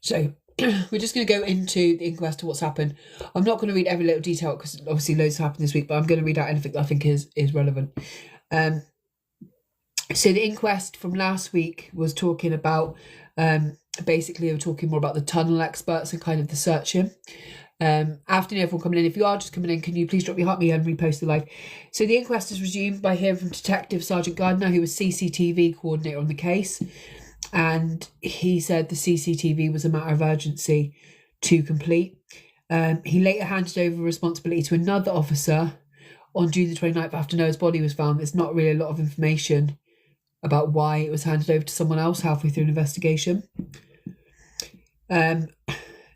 So we're just going to go into the inquest to what's happened. I'm not going to read every little detail because obviously loads happened this week, but I'm going to read out anything that I think is relevant. So the inquest from last week was talking about, basically they were talking more about the tunnel experts and kind of the searching. Afternoon, everyone coming in. If you are just coming in, can you please drop your heart me and repost the live? So the inquest is resumed by hearing from Detective Sergeant Gardner, who was CCTV coordinator on the case. And he said the CCTV was a matter of urgency to complete. He later handed over responsibility to another officer on June the 29th after Noah's body was found. There's not really a lot of information about why it was handed over to someone else halfway through an investigation.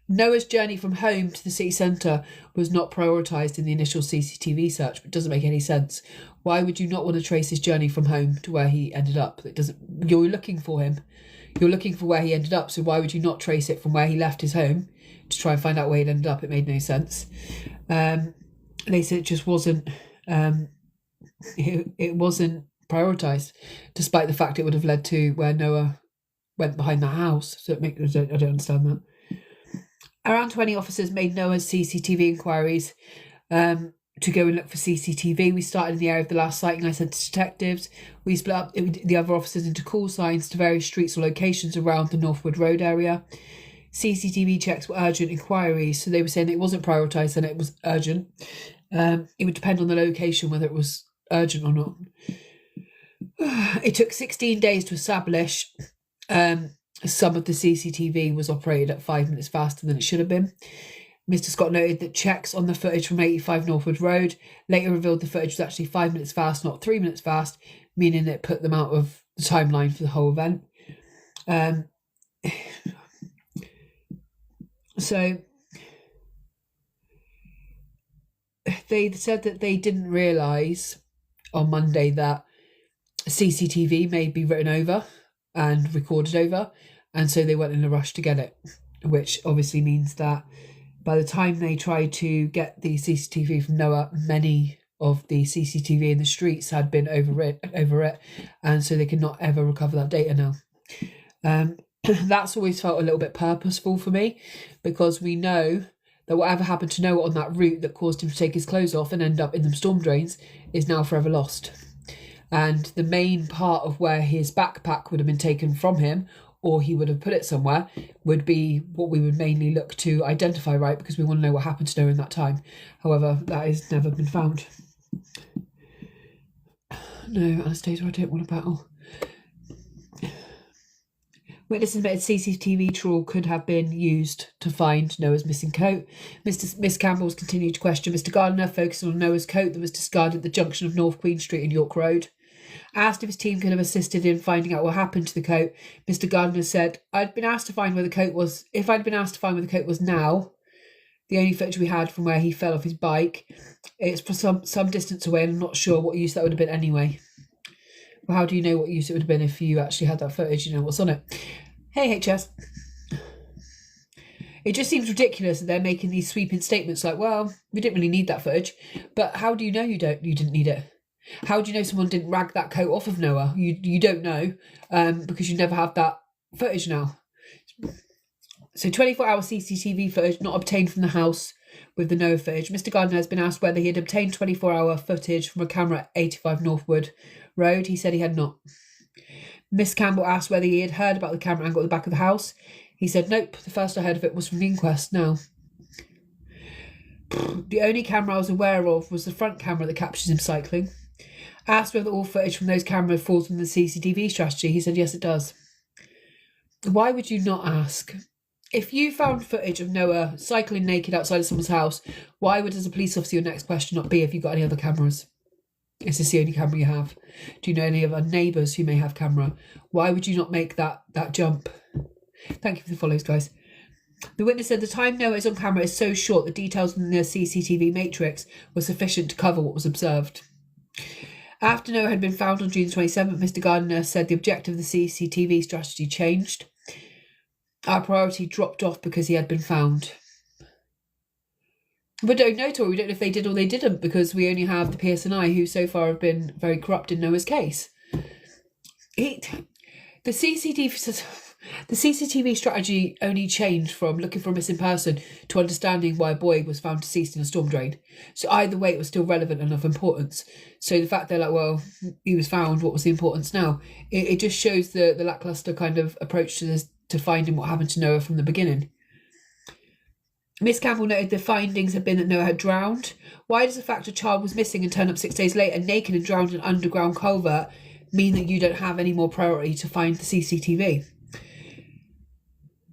Noah's journey from home to the city centre was not prioritised in the initial CCTV search, but it doesn't make any sense. Why would you not want to trace his journey from home to where he ended up? You're looking for him. You're looking for where he ended up, so why would you not trace it from where he left his home to try and find out where he'd ended up? It made no sense. They said it just wasn't it wasn't prioritised, despite the fact it would have led to where Noah went behind that house. So I don't understand that. Around 20 officers made Noah's CCTV inquiries to go and look for CCTV. We started in the area of the last sighting. I sent to detectives. We split up the other officers into call signs to various streets or locations around the Northwood Road area. CCTV checks were urgent inquiries, so they were saying it wasn't prioritised and it was urgent. It would depend on the location whether it was urgent or not. It took 16 days to establish some of the CCTV was operated at 5 minutes faster than it should have been. Mr. Scott noted that checks on the footage from 85 Northwood Road later revealed the footage was actually 5 minutes fast, not 3 minutes fast, meaning it put them out of the timeline for the whole event. So they said that they didn't realise on Monday that CCTV may be written over and recorded over, and so they went in a rush to get it, which obviously means that by the time they tried to get the CCTV from Noah, many of the CCTV in the streets had been over it, and so they could not ever recover that data now. That's always felt a little bit purposeful for me, because we know that whatever happened to Noah on that route that caused him to take his clothes off and end up in them storm drains is now forever lost. And the main part of where his backpack would have been taken from him, or he would have put it somewhere, would be what we would mainly look to identify, right? Because we want to know what happened to Noah in that time. However, that has never been found. No, Anastasia, I don't want to battle. Witnesses admitted CCTV trawl could have been used to find Noah's missing coat. Miss Campbell's continued to question Mr. Gardner, focusing on Noah's coat that was discarded at the junction of North Queen Street and York Road. Asked if his team could have assisted in finding out what happened to the coat, Mr. Gardner said, If I'd been asked to find where the coat was now, the only footage we had from where he fell off his bike, it's from some distance away, and I'm not sure what use that would have been anyway. Well, how do you know what use it would have been if you actually had that footage? You know what's on it. Hey, HS. It just seems ridiculous that they're making these sweeping statements like, well, we didn't really need that footage. But how do you know you didn't need it? How do you know someone didn't rag that coat off of Noah? You don't know, because you never have that footage now. So 24-hour CCTV footage not obtained from the house with the Noah footage. Mr. Gardner has been asked whether he had obtained 24-hour footage from a camera at 85 Northwood Road. He said he had not. Miss Campbell asked whether he had heard about the camera angle at the back of the house. He said, nope, the first I heard of it was from the inquest now. The only camera I was aware of was the front camera that captures him cycling. Asked whether all footage from those cameras falls within the CCTV strategy. He said, yes, it does. Why would you not ask? If you found footage of Noah cycling naked outside of someone's house, why would, as a police officer, your next question not be if you've got any other cameras? Is this the only camera you have? Do you know any of our neighbours who may have camera? Why would you not make that jump? Thank you for the follows, guys. The witness said the time Noah is on camera is so short, the details in the CCTV matrix were sufficient to cover what was observed. After Noah had been found on June 27th, Mr. Gardner said the objective of the CCTV strategy changed. Our priority dropped off because he had been found. We don't know, Tori. We don't know if they did or they didn't, because we only have the PSNI, who so far have been very corrupt in Noah's case. The CCTV says, The CCTV strategy only changed from looking for a missing person to understanding why a boy was found deceased in a storm drain. So either way, it was still relevant and of importance. So the fact they're like, well, he was found, what was the importance now? It just shows the lackluster kind of approach to this, to finding what happened to Noah from the beginning. Miss Campbell noted the findings had been that Noah had drowned. Why does the fact a child was missing and turned up 6 days later naked and drowned in an underground culvert mean that you don't have any more priority to find the CCTV?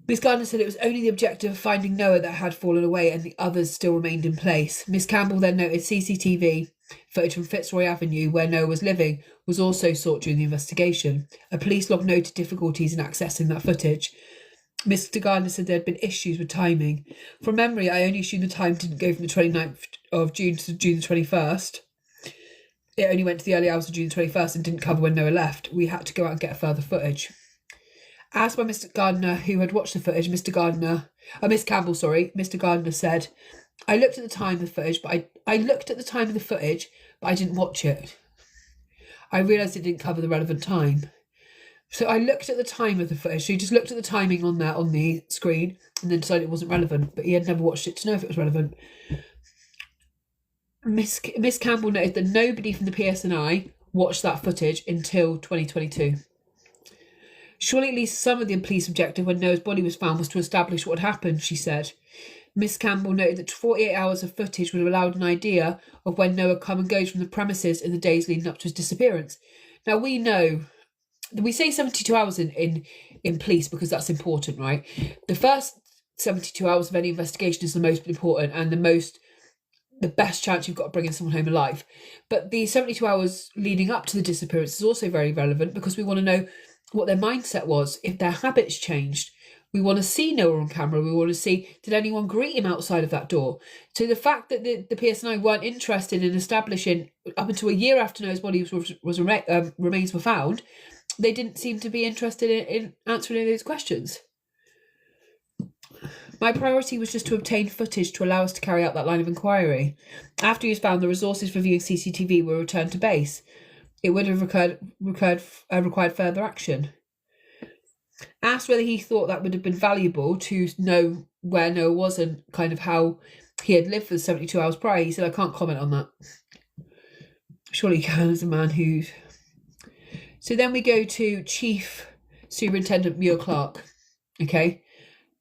Miss Gardner said it was only the objective of finding Noah that had fallen away and the others still remained in place. Miss Campbell then noted CCTV footage from Fitzroy Avenue, where Noah was living, was also sought during the investigation. A police log noted difficulties in accessing that footage. Mr. Gardner said there had been issues with timing. From memory, I only assume the time didn't go from the 29th of June to June the 21st. It only went to the early hours of June the 21st and didn't cover when Noah left. We had to go out and get further footage. Asked by Mr. Gardner who had watched the footage, Miss Campbell, Mr. Gardner said, I looked at the time of the footage, but I didn't watch it. I realised it didn't cover the relevant time. So I looked at the time of the footage. So he just looked at the timing on the screen and then decided it wasn't relevant, but he had never watched it to know if it was relevant. Miss Campbell noted that nobody from the PSNI watched that footage until 2022. Surely at least some of the police objective when Noah's body was found was to establish what had happened, she said. Miss Campbell noted that 48 hours of footage would have allowed an idea of when Noah come and goes from the premises in the days leading up to his disappearance. Now we know, we say 72 hours in police because that's important, right? The first 72 hours of any investigation is the most important and the best chance you've got of bringing someone home alive. But the 72 hours leading up to the disappearance is also very relevant because we want to know what their mindset was, if their habits changed. We want to see Noah on camera. We want to see, did anyone greet him outside of that door? So the fact that the PSNI weren't interested in establishing, up until a year after Noah's body remains were found, they didn't seem to be interested in answering any of those questions. My priority was just to obtain footage to allow us to carry out that line of inquiry. After he was found, the resources for viewing CCTV were returned to base. It would have required further action. Asked whether he thought that would have been valuable to know where Noah was and kind of how he had lived for the 72 hours prior, he said, I can't comment on that. Surely he can, as a man who... So then we go to Chief Superintendent Muir Clark. Okay.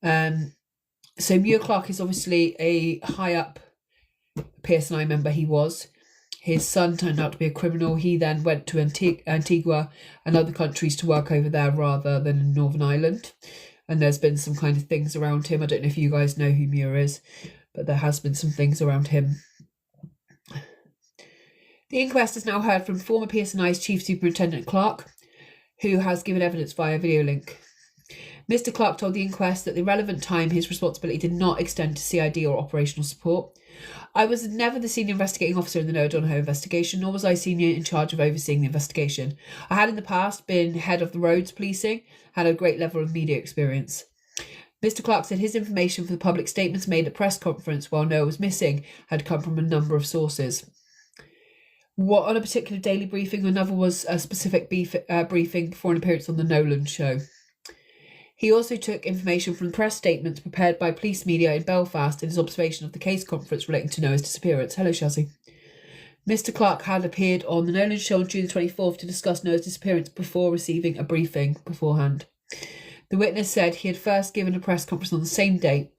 So Muir Clark is obviously a high up PSNI member. He was. His son turned out to be a criminal. He then went to Antigua and other countries to work over there rather than in Northern Ireland. And there's been some kind of things around him. I don't know if you guys know who Muir is, but there has been some things around him. The inquest has now heard from former PSNI's Chief Superintendent Clark, who has given evidence via video link. Mr. Clark told the inquest that the relevant time his responsibility did not extend to CID or operational support. I was never the senior investigating officer in the Noah Donohoe investigation, nor was I senior in charge of overseeing the investigation. I had in the past been head of the roads policing, had a great level of media experience. Mr. Clark said his information for the public statements made at press conference while Noah was missing had come from a number of sources. What on a particular daily briefing, another was a specific briefing before an appearance on the Nolan show. He also took information from press statements prepared by police media in Belfast in his observation of the case conference relating to Noah's disappearance. Hello, Shazzy. Mr. Clark had appeared on the Nolan show on June the 24th to discuss Noah's disappearance before receiving a briefing beforehand. The witness said he had first given a press conference on the same date.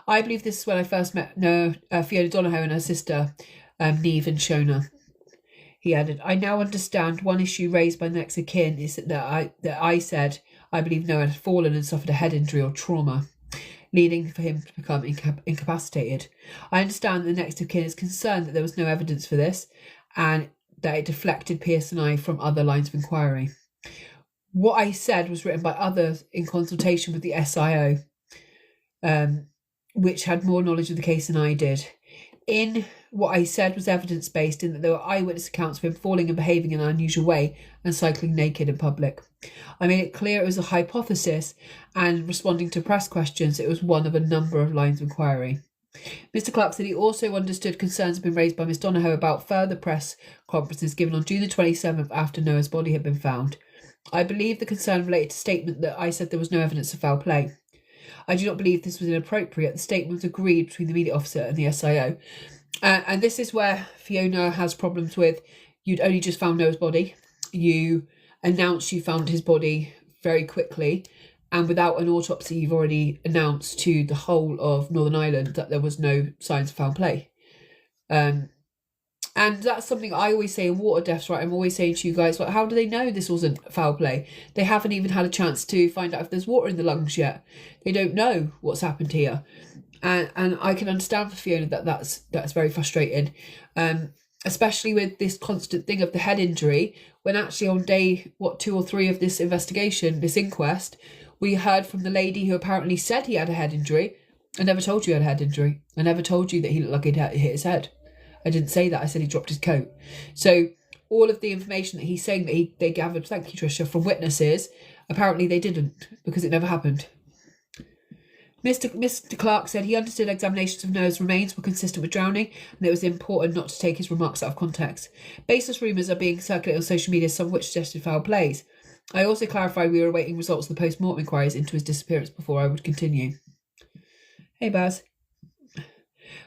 I believe this is when I first met Fiona Donohoe and her sister, Neve and Shona. He added, I now understand one issue raised by next of kin is that I said I believe Noah had fallen and suffered a head injury or trauma, leading for him to become incapacitated. I understand the next of kin is concerned that there was no evidence for this and that it deflected PSNI from other lines of inquiry. What I said was written by others in consultation with the SIO, which had more knowledge of the case than I did. In what I said was evidence-based in that there were eyewitness accounts of him falling and behaving in an unusual way and cycling naked in public. I made it clear it was a hypothesis and responding to press questions, it was one of a number of lines of inquiry. Mr. Clark said he also understood concerns had been raised by Miss Donohoe about further press conferences given on June the 27th after Noah's body had been found. I believe the concern related to statement that I said there was no evidence of foul play. I do not believe this was inappropriate. The statement was agreed between the immediate officer and the SIO. And this is where Fiona has problems with, you'd only just found Noah's body. You announced you found his body very quickly. And without an autopsy, you've already announced to the whole of Northern Ireland that there was no signs of foul play. And that's something I always say in water deaths, right? I'm always saying to you guys, like, how do they know this wasn't foul play? They haven't even had a chance to find out if there's water in the lungs yet. They don't know what's happened here. And I can understand for Fiona that's very frustrating. Especially with this constant thing of the head injury, when actually on day, 2 or 3 of this investigation, this inquest, we heard from the lady who apparently said he had a head injury. I never told you he had a head injury. I never told you that he looked like he'd hit his head. I didn't say that. I said he dropped his coat. So all of the information that he's saying that they gathered, thank you, Tricia, from witnesses, apparently they didn't, because it never happened. Mr. Clark said he understood examinations of Noah's remains were consistent with drowning, and it was important not to take his remarks out of context. Baseless rumours are being circulated on social media, some of which suggested foul plays. I also clarified we were awaiting results of the post-mortem inquiries into his disappearance before I would continue. Hey, Baz.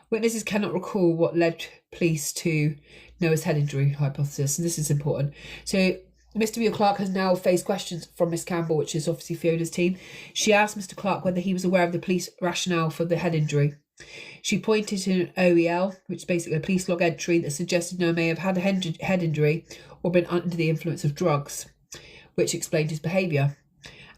Witnesses cannot recall what led police to Noah's head injury hypothesis, and this is important. So Mr. Muir Clark has now faced questions from Miss Campbell, which is obviously Fiona's team. She asked Mr. Clark whether he was aware of the police rationale for the head injury. She pointed to an OEL, which is basically a police log entry that suggested Noah may have had a head injury or been under the influence of drugs, which explained his behaviour.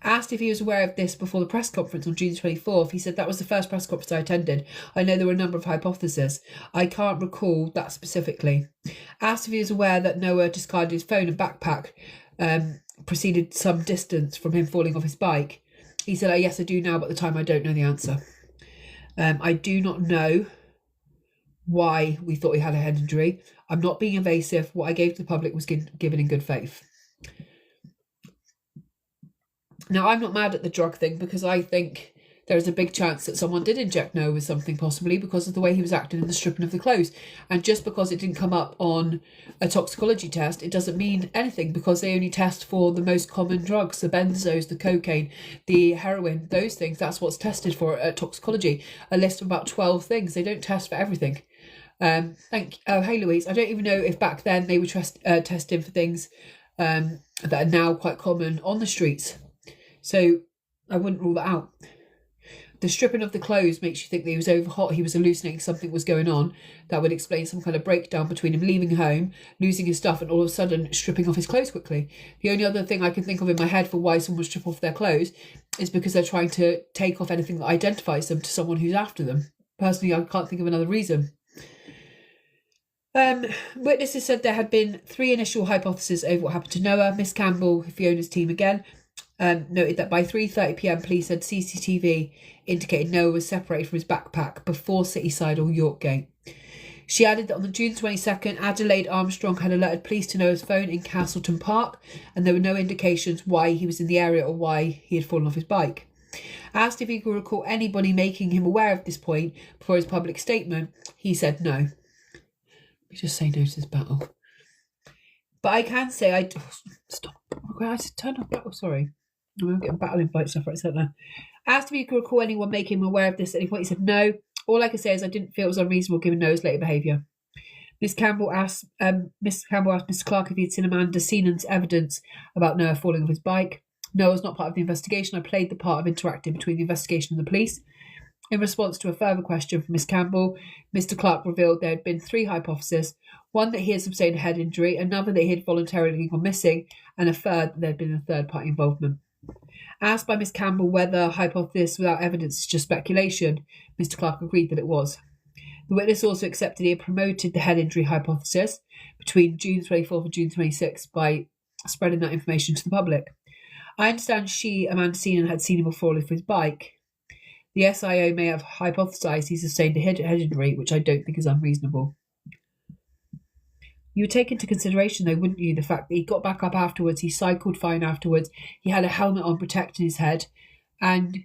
Asked if he was aware of this before the press conference on June 24th, he said that was the first press conference I attended. I know there were a number of hypotheses. I can't recall that specifically. Asked if he was aware that Noah discarded his phone and backpack, proceeded some distance from him falling off his bike. He said, yes, I do now, but at the time I don't know the answer. I do not know why we thought he had a head injury. I'm not being evasive. What I gave to the public was given in good faith. Now, I'm not mad at the drug thing because I think there is a big chance that someone did inject Noah with something, possibly because of the way he was acting in the stripping of the clothes. And just because it didn't come up on a toxicology test, it doesn't mean anything, because they only test for the most common drugs, the benzos, the cocaine, the heroin, those things. That's what's tested for at toxicology. A list of about 12 things. They don't test for everything. Hey, Louise, I don't even know if back then they were testing for things that are now quite common on the streets. So I wouldn't rule that out. The stripping of the clothes makes you think that he was overhot, he was hallucinating, something was going on. That would explain some kind of breakdown between him leaving home, losing his stuff, and all of a sudden stripping off his clothes quickly. The only other thing I can think of in my head for why someone would strip off their clothes is because they're trying to take off anything that identifies them to someone who's after them. Personally, I can't think of another reason. Witnesses said there had been 3 initial hypotheses over what happened to Noah. Miss Campbell, Fiona's team again, noted that by 3:30 p.m, police said CCTV indicated Noah was separated from his backpack before Cityside or Yorkgate. She added that on the June 22nd, Adelaide Armstrong had alerted police to Noah's phone in Castleton Park, and there were no indications why he was in the area or why he had fallen off his bike. Asked if he could recall anybody making him aware of this point before his public statement, he said no. Let me just say no to this battle. But I can say stop. I said turn off battle. Sorry. I'm getting battle invites left, right, centre. Asked if he could recall anyone making him aware of this at any point. He said no. All I can say is I didn't feel it was unreasonable given Noah's later behaviour. Miss Campbell asked Mr. Clark if he had seen Amanda Seenan's evidence about Noah falling off his bike. Noah was not part of the investigation. I played the part of interacting between the investigation and the police. In response to a further question from Miss Campbell, Mr. Clark revealed there had been 3 hypotheses. One, that he had sustained a head injury, another that he had voluntarily gone missing, and a third that there had been a third-party involvement. Asked by Miss Campbell whether hypothesis without evidence is just speculation, Mr. Clark agreed that it was. The witness also accepted he had promoted the head injury hypothesis between June 24th and June 26th by spreading that information to the public. I understand Amanda Seenan, had seen him fall off his bike. The SIO may have hypothesised he sustained a head injury, which I don't think is unreasonable. You would take into consideration, though, wouldn't you, the fact that he got back up afterwards, he cycled fine afterwards, he had a helmet on protecting his head, and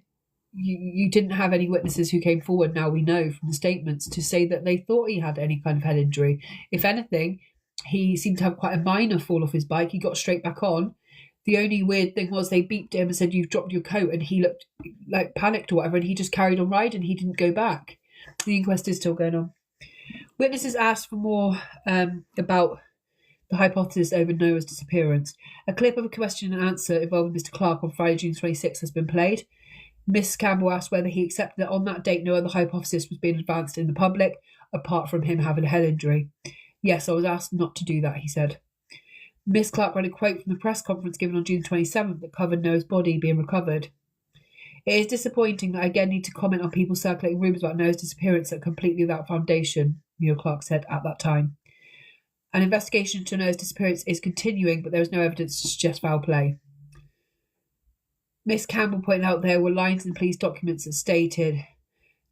you didn't have any witnesses who came forward, now we know from the statements, to say that they thought he had any kind of head injury. If anything, he seemed to have quite a minor fall off his bike. He got straight back on. The only weird thing was they beeped him and said, "You've dropped your coat," and he looked like panicked or whatever, and he just carried on riding. He didn't go back. The inquest is still going on. Witnesses asked for more about the hypothesis over Noah's disappearance. A clip of a question and answer involving Mr. Clark on Friday, June 26th has been played. Miss Campbell asked whether he accepted that on that date no other hypothesis was being advanced in the public, apart from him having a head injury. "Yes, I was asked not to do that," he said. Miss Clark read a quote from the press conference given on June 27th that covered Noah's body being recovered. "It is disappointing that I again need to comment on people circulating rumours about Noah's disappearance that are completely without foundation," Muir Clark said at that time. "An investigation into Noah's disappearance is continuing, but there is no evidence to suggest foul play." Miss Campbell pointed out there were lines in police documents that stated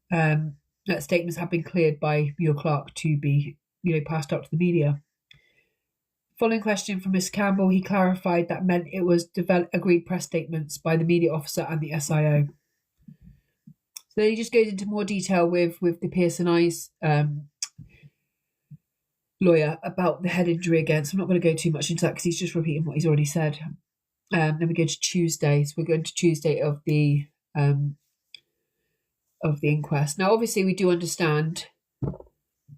that statements have been cleared by Muir Clark to be passed out to the media. Following question from Miss Campbell, he clarified that meant it was agreed press statements by the media officer and the SIO. So then he just goes into more detail with the PSNI's lawyer about the head injury again. So I'm not going to go too much into that because he's just repeating what he's already said. Then we go to Tuesday. So we're going to Tuesday of the inquest. Now, obviously, we do understand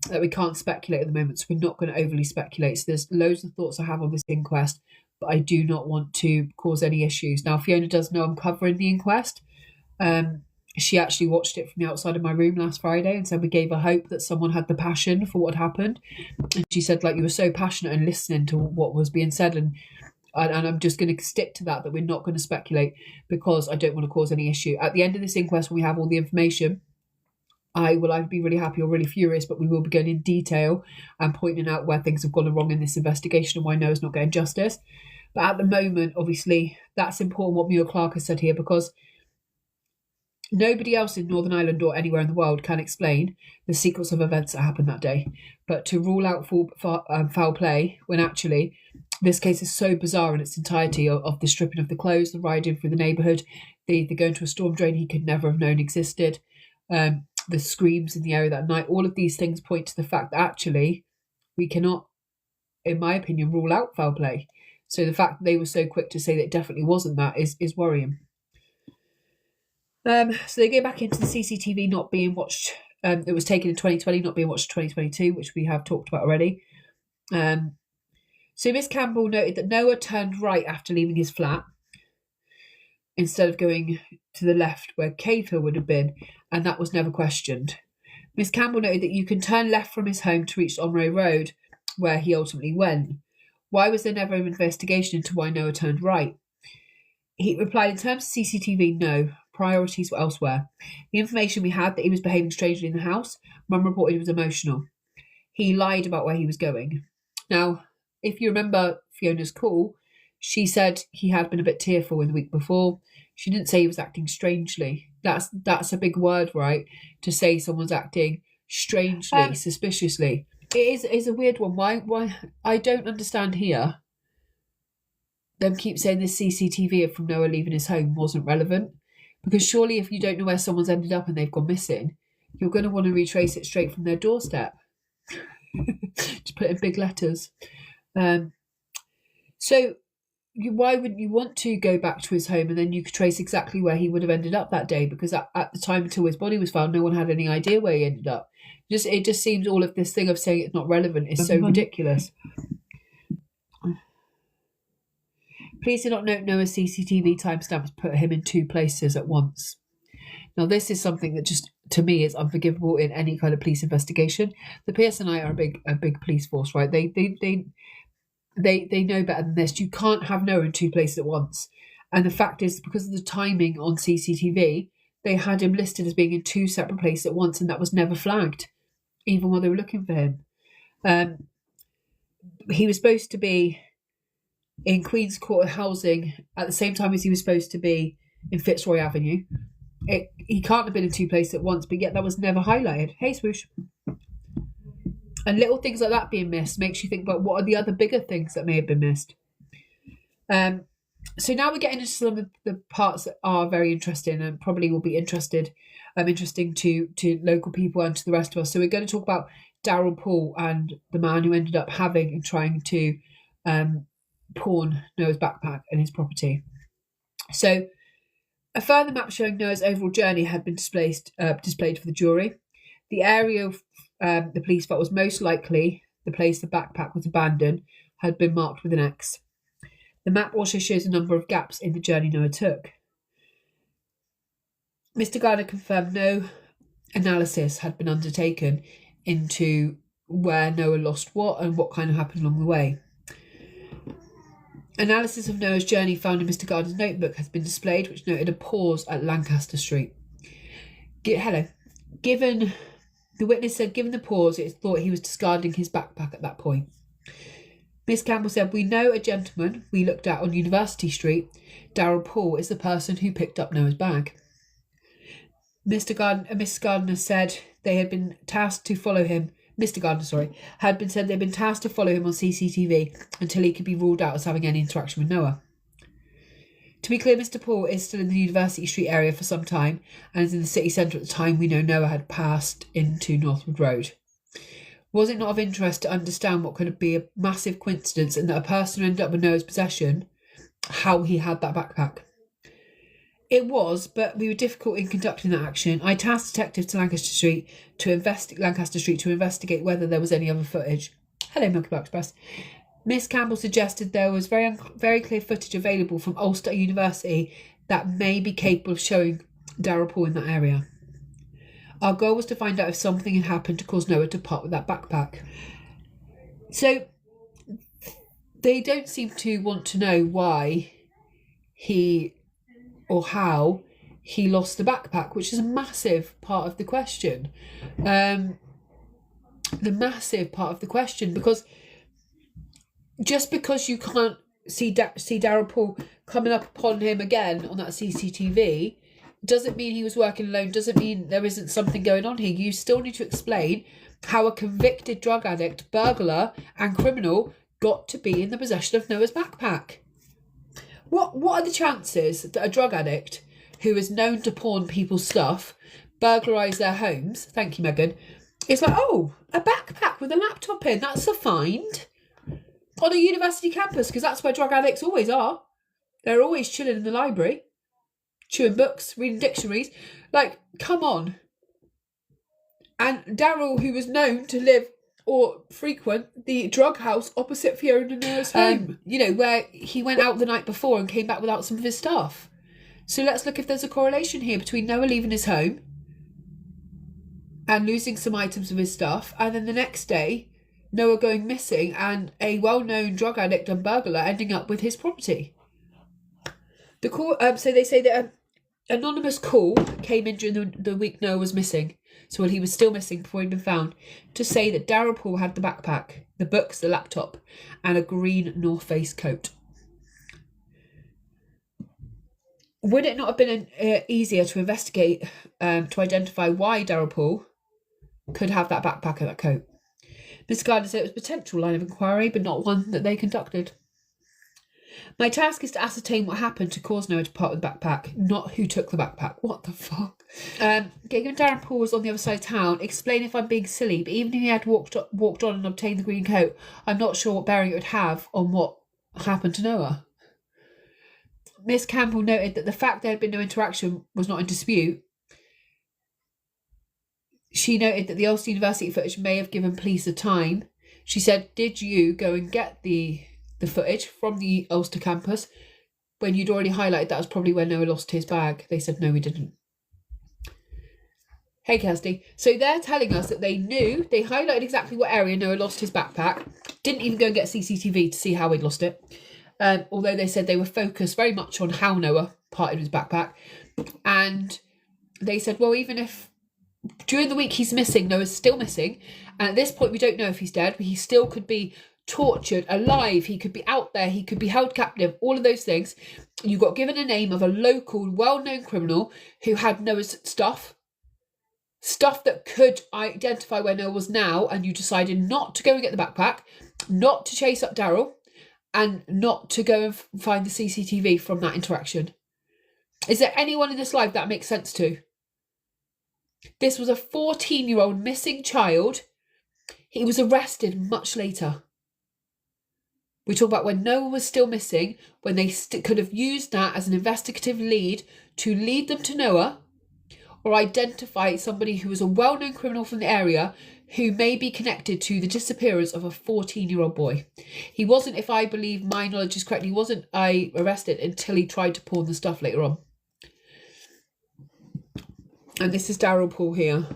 that we can't speculate at the moment, so we're not going to overly speculate. So there's loads of thoughts I have on this inquest, but I do not want to cause any issues. Now, Fiona does know I'm covering the inquest. She actually watched it from the outside of my room last Friday and said we gave her hope that someone had the passion for what happened. And she said, like, you were so passionate and listening to what was being said, and I'm just going to stick to that we're not going to speculate because I don't want to cause any issue. At the end of this inquest, when we have all the information, I will either be really happy or really furious, but we will be going in detail and pointing out where things have gone wrong in this investigation and why Noah's not getting justice. But at the moment, obviously, that's important what Muir Clark has said here, because nobody else in Northern Ireland or anywhere in the world can explain the sequence of events that happened that day. But to rule out foul play, when actually this case is so bizarre in its entirety, of the stripping of the clothes, the riding through the neighbourhood, the going to a storm drain he could never have known existed, the screams in the area that night, all of these things point to the fact that actually we cannot, in my opinion, rule out foul play. So the fact that they were so quick to say that it definitely wasn't that is worrying. So they go back into the CCTV not being watched. It was taken in 2020, not being watched in 2022, which we have talked about already. So Miss Campbell noted that Noah turned right after leaving his flat instead of going to the left where Cavehill would have been, and that was never questioned. Miss Campbell noted that you can turn left from his home to reach Omro Road, where he ultimately went. Why was there never an investigation into why Noah turned right? He replied, in terms of CCTV, no. Priorities were elsewhere. The information we had that he was behaving strangely in the house, Mum reported he was emotional. He lied about where he was going. Now, if you remember Fiona's call, she said he had been a bit tearful in the week before. She didn't say he was acting strangely. That's a big word, right? To say someone's acting strangely, suspiciously. It is a weird one. Why? I don't understand here. Them keep saying this CCTV from Noah leaving his home wasn't relevant. Because surely if you don't know where someone's ended up and they've gone missing, you're going to want to retrace it straight from their doorstep. Just put it in big letters. So why wouldn't you want to go back to his home and then you could trace exactly where he would have ended up that day? Because at the time until his body was found, no one had any idea where he ended up. It just seems all of this thing of saying it's not relevant is so ridiculous. Please do not note Noah's CCTV timestamps put him in two places at once. Now, this is something that just, to me, is unforgivable in any kind of police investigation. The PSNI are a big police force, right? They know better than this. You can't have Noah in two places at once. And the fact is, because of the timing on CCTV, they had him listed as being in two separate places at once, and that was never flagged, even while they were looking for him. He was supposed to be in Queen's Court housing at the same time as he was supposed to be in Fitzroy Avenue. He can't have been in two places at once, but yet that was never highlighted. Hey, swoosh. And little things like that being missed makes you think about what are the other bigger things that may have been missed. So now we're getting into some of the parts that are very interesting and probably will be interesting to local people and to the rest of us. So we're going to talk about Daryl Poole and the man who ended up having and trying to pawn Noah's backpack and his property. So a further map showing Noah's overall journey had been displayed for the jury. The area the police felt was most likely the place the backpack was abandoned had been marked with an X. The map also shows a number of gaps in the journey Noah took. Mr. Gardner confirmed no analysis had been undertaken into where Noah lost what and what kind of happened along the way. Analysis of Noah's journey found in Mr. Gardner's notebook has been displayed, which noted a pause at Lancaster Street. The witness said, given the pause, it thought he was discarding his backpack at that point. Miss Campbell said, we know a gentleman we looked at on University Street. Darryl Paul is the person who picked up Noah's bag. Miss Gardner said they had been tasked to follow him. Mr. Gardner, had been said they'd been tasked to follow him on CCTV until he could be ruled out as having any interaction with Noah. To be clear, Mr. Paul is still in the University Street area for some time and is in the city centre at the time we know Noah had passed into Northwood Road. Was it not of interest to understand what could be a massive coincidence in that a person ended up with Noah's possession, how he had that backpack? It was, but we were difficult in conducting that action. I tasked detectives to Lancaster Street to investigate whether there was any other footage. Hello, Milky Bar Express. Miss Campbell suggested there was very clear footage available from Ulster University that may be capable of showing Darryl Paul in that area. Our goal was to find out if something had happened to cause Noah to part with that backpack. So they don't seem to want to know why or how he lost the backpack, which is a massive part of the question. Because just because you can't see Darryl Paul coming up upon him again on that CCTV doesn't mean he was working alone, doesn't mean there isn't something going on here. You still need to explain how a convicted drug addict, burglar and criminal got to be in the possession of Noah's backpack. What are the chances that a drug addict who is known to pawn people's stuff, burglarise their homes, thank you Megan, is like, oh, a backpack with a laptop in, that's a find on a university campus, because that's where drug addicts always are. They're always chilling in the library, chewing books, reading dictionaries. Like, come on. And Darryl, who was known to live or frequent the drug house opposite Fiona Noah's home, where he went out the night before and came back without some of his stuff. So let's look if there's a correlation here between Noah leaving his home and losing some items of his stuff, and then the next day Noah going missing and a well-known drug addict and burglar ending up with his property. So they say that an anonymous call came in during the week Noah was missing, so when he was still missing before he'd been found, to say that Darryl Paul had the backpack, the books, the laptop, and a green North Face coat. Would it not have been easier to investigate to identify why Darryl Paul could have that backpack and that coat? Mr. Gardner said it was a potential line of inquiry, but not one that they conducted. My task is to ascertain what happened to cause Noah to part with the backpack, not who took the backpack. What the fuck? Given Darryl Paul was on the other side of town, explain if I'm being silly, but even if he had walked on and obtained the green coat, I'm not sure what bearing it would have on what happened to Noah. Miss Campbell noted that the fact there had been no interaction was not in dispute. She noted that the Ulster University footage may have given police the time. She said, did you go and get the footage from the Ulster campus when you'd already highlighted that was probably where Noah lost his bag? They said, no, we didn't. Hey, Kirsty. So they're telling us that they knew, they highlighted exactly what area Noah lost his backpack, didn't even go and get CCTV to see how he'd lost it. Although they said they were focused very much on how Noah parted with his backpack. And they said, well, even if during the week he's missing, Noah's still missing. And at this point, we don't know if he's dead, but he still could be tortured, alive. He could be out there. He could be held captive. All of those things. You got given a name of a local, well-known criminal who had Noah's stuff that could identify where Noah was now, and you decided not to go and get the backpack, not to chase up Darryl, and not to go and find the CCTV from that interaction. Is there anyone in this life that makes sense to? This was a 14-year-old missing child. He was arrested much later. We talk about when Noah was still missing, when they could have used that as an investigative lead to lead them to Noah, or identify somebody who was a well-known criminal from the area who may be connected to the disappearance of a 14-year-old boy. He wasn't, if I believe my knowledge is correct, he wasn't arrested until he tried to pawn the stuff later on. And this is Daryl Paul here.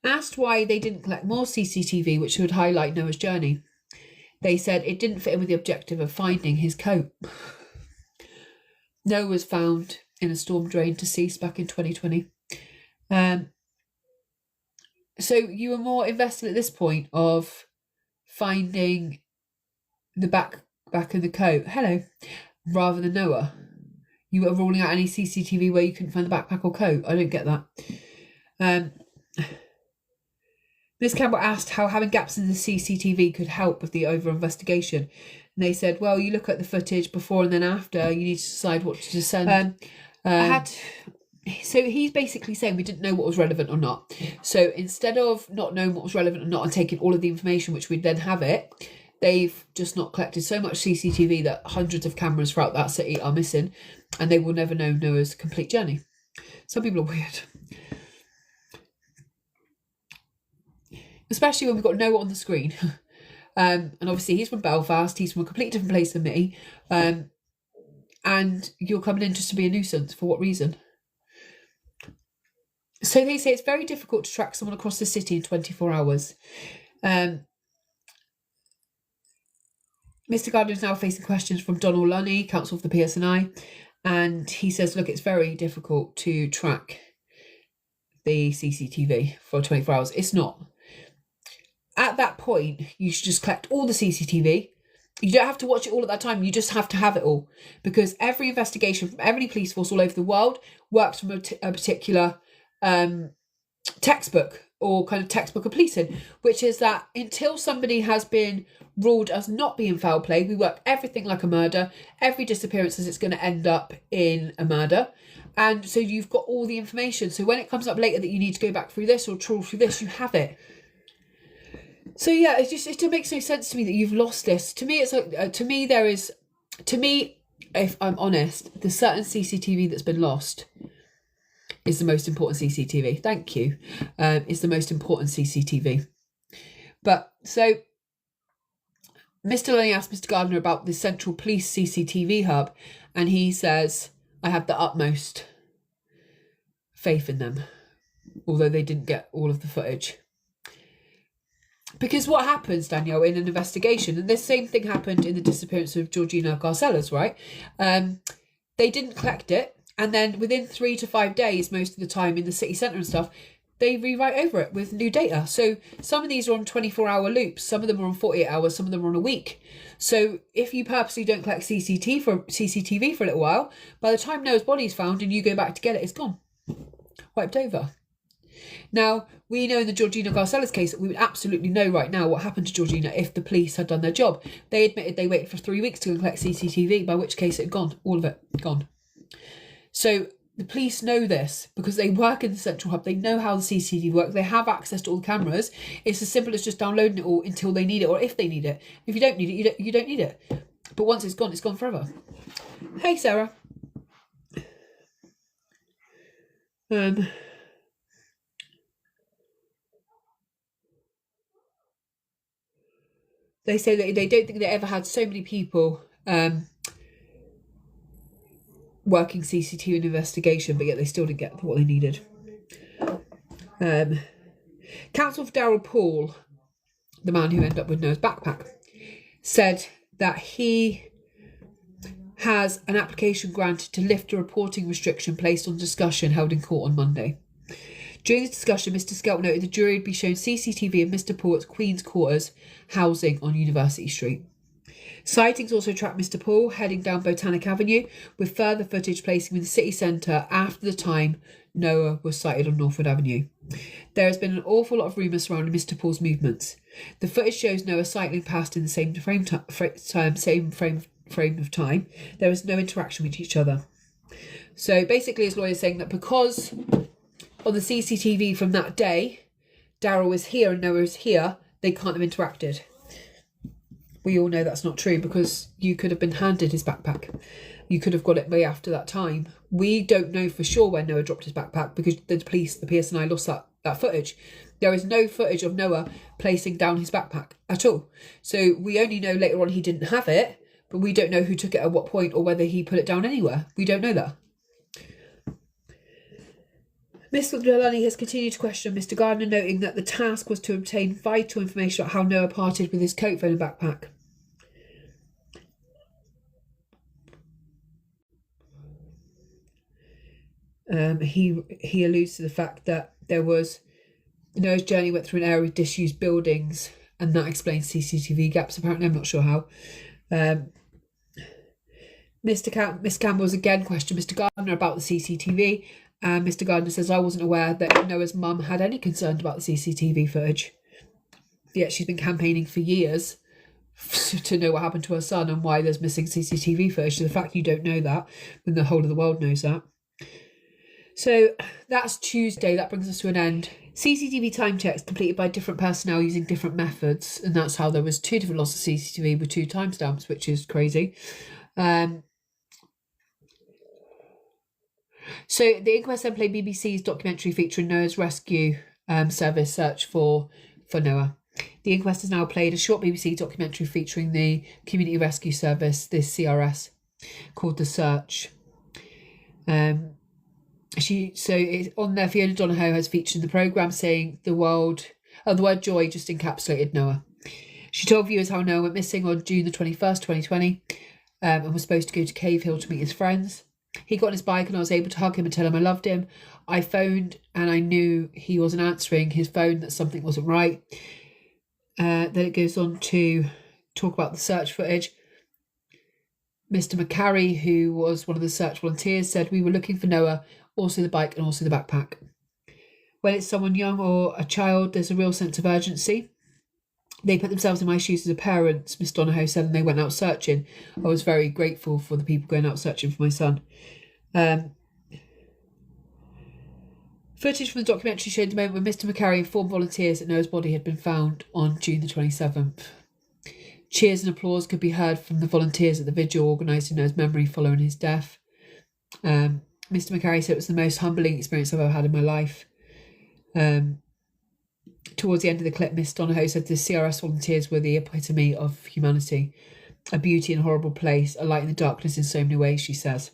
Asked why they didn't collect more CCTV which would highlight Noah's journey, they said it didn't fit in with the objective of finding his coat. Noah was found in a storm drain deceased back in 2020. So you were more invested at this point of finding the back of the coat, rather than Noah. You were ruling out any CCTV where you couldn't find the backpack or coat. I don't get that. Ms. Campbell asked how having gaps in the CCTV could help with the over-investigation. And they said, well, you look at the footage before and then after, you need to decide what to send. So he's basically saying we didn't know what was relevant or not. So instead of not knowing what was relevant or not and taking all of the information, which we'd then have it, they've just not collected so much CCTV that hundreds of cameras throughout that city are missing, and they will never know Noah's complete journey. Some people are weird. Especially when we've got Noah on the screen. And obviously he's from Belfast, he's from a completely different place than me. And you're coming in just to be a nuisance. For what reason? So they say it's very difficult to track someone across the city in 24 hours. Mr. Gardner is now facing questions from Donald Lunny, counsel for the PSNI. And he says, look, it's very difficult to track the CCTV for 24 hours. It's not. At that point, you should just collect all the CCTV. You don't have to watch it all at that time. You just have to have it all. Because every investigation from every police force all over the world works from a particular textbook or kind of textbook of policing, which is that until somebody has been ruled as not being foul play, we work everything like a murder. Every disappearance is going to end up in a murder. And so you've got all the information. So when it comes up later that you need to go back through this or trawl through this, you have it. So yeah, it makes no sense to me that you've lost this. To me, it's like if I'm honest, the certain CCTV that's been lost is the most important CCTV. Thank you. Is the most important CCTV. But so Mr. Lunny asked Mr. Gardner about the Central Police CCTV hub, and he says, I have the utmost faith in them, although they didn't get all of the footage. Because what happens, Danielle, in an investigation, and the same thing happened in the disappearance of Georgina Garcellas, right? They didn't collect it, and then within 3 to 5 days, most of the time in the city centre and stuff, they rewrite over it with new data. So some of these are on 24-hour loops, some of them are on 48 hours, some of them are on a week. So if you purposely don't collect CCTV for a little while, by the time Noah's body is found and you go back to get it, it's gone. Wiped over. Now, we know in the Georgina Garcellas case that we would absolutely know right now what happened to Georgina if the police had done their job. They admitted they waited for 3 weeks to collect CCTV, by which case it had gone. All of it gone. So the police know this because they work in the central hub. They know how the CCTV works. They have access to all the cameras. It's as simple as just downloading it all until they need it or if they need it. If you don't need it, you don't need it. But once it's gone forever. Hey, Sarah. They say that they don't think they ever had so many people working CCTV investigation, but yet they still didn't get what they needed. Counsel for Daryl Paul, the man who ended up with Noah's backpack, said that he has an application granted to lift a reporting restriction placed on discussion held in court on Monday. During this discussion, Mr. Skelp noted the jury would be shown CCTV of Mr. Paul at Queen's Quarters housing on University Street. Sightings also tracked Mr. Paul heading down Botanic Avenue, with further footage placing him in the city centre after the time Noah was sighted on Northwood Avenue. There has been an awful lot of rumours surrounding Mr. Paul's movements. The footage shows Noah cycling past in the same frame of time. There is no interaction with each other. So basically his lawyer is saying that because on the CCTV from that day, Daryl is here and Noah is here, they can't have interacted. We all know that's not true, because you could have been handed his backpack. You could have got it way after that time. We don't know for sure when Noah dropped his backpack, because the police, the PSNI, lost that footage. There is no footage of Noah placing down his backpack at all. So we only know later on he didn't have it, but we don't know who took it at what point or whether he put it down anywhere. We don't know that. Miss Delaney has continued to question Mr. Gardner, noting that the task was to obtain vital information about how Noah parted with his coat, phone and backpack. He alludes to the fact that Noah's journey went through an area with disused buildings, and that explains CCTV gaps, apparently. I'm not sure how. Miss Campbell has again questioned Mr. Gardner about the CCTV, and Mr. Gardner says, I wasn't aware that Noah's mum had any concern about the CCTV footage. Yet she's been campaigning for years to know what happened to her son and why there's missing CCTV footage. So the fact you don't know that, when the whole of the world knows that. So that's Tuesday. That brings us to an end. CCTV time checks completed by different personnel using different methods, and that's how there was 2 different lots of CCTV with 2 timestamps, which is crazy. So the inquest then played BBC's documentary featuring Noah's rescue service search for Noah. The inquest has now played a short BBC documentary featuring the Community Rescue Service, this CRS, called The Search. It's on there, Fiona Donohoe has featured in the programme, saying the word joy just encapsulated Noah. She told viewers how Noah went missing on June the 21st, 2020, and was supposed to go to Cave Hill to meet his friends. He got on his bike and I was able to hug him and tell him I loved him. I phoned and I knew he wasn't answering his phone, that something wasn't right. Then it goes on to talk about the search footage. Mr. McCarry, who was one of the search volunteers, said, we were looking for Noah, also the bike and also the backpack. When it's someone young or a child, there's a real sense of urgency. They put themselves in my shoes as a parent, Miss Donohoe said, and they went out searching. I was very grateful for the people going out searching for my son. Footage from the documentary showed the moment when Mr. McCarry informed volunteers that Noah's body had been found on June the 27th. Cheers and applause could be heard from the volunteers at the vigil organised in Noah's memory following his death. Mr. McCarry said it was the most humbling experience I've ever had in my life. Towards the end of the clip, Miss Donohoe said the CRS volunteers were the epitome of humanity, a beauty in a horrible place, a light in the darkness in so many ways, she says.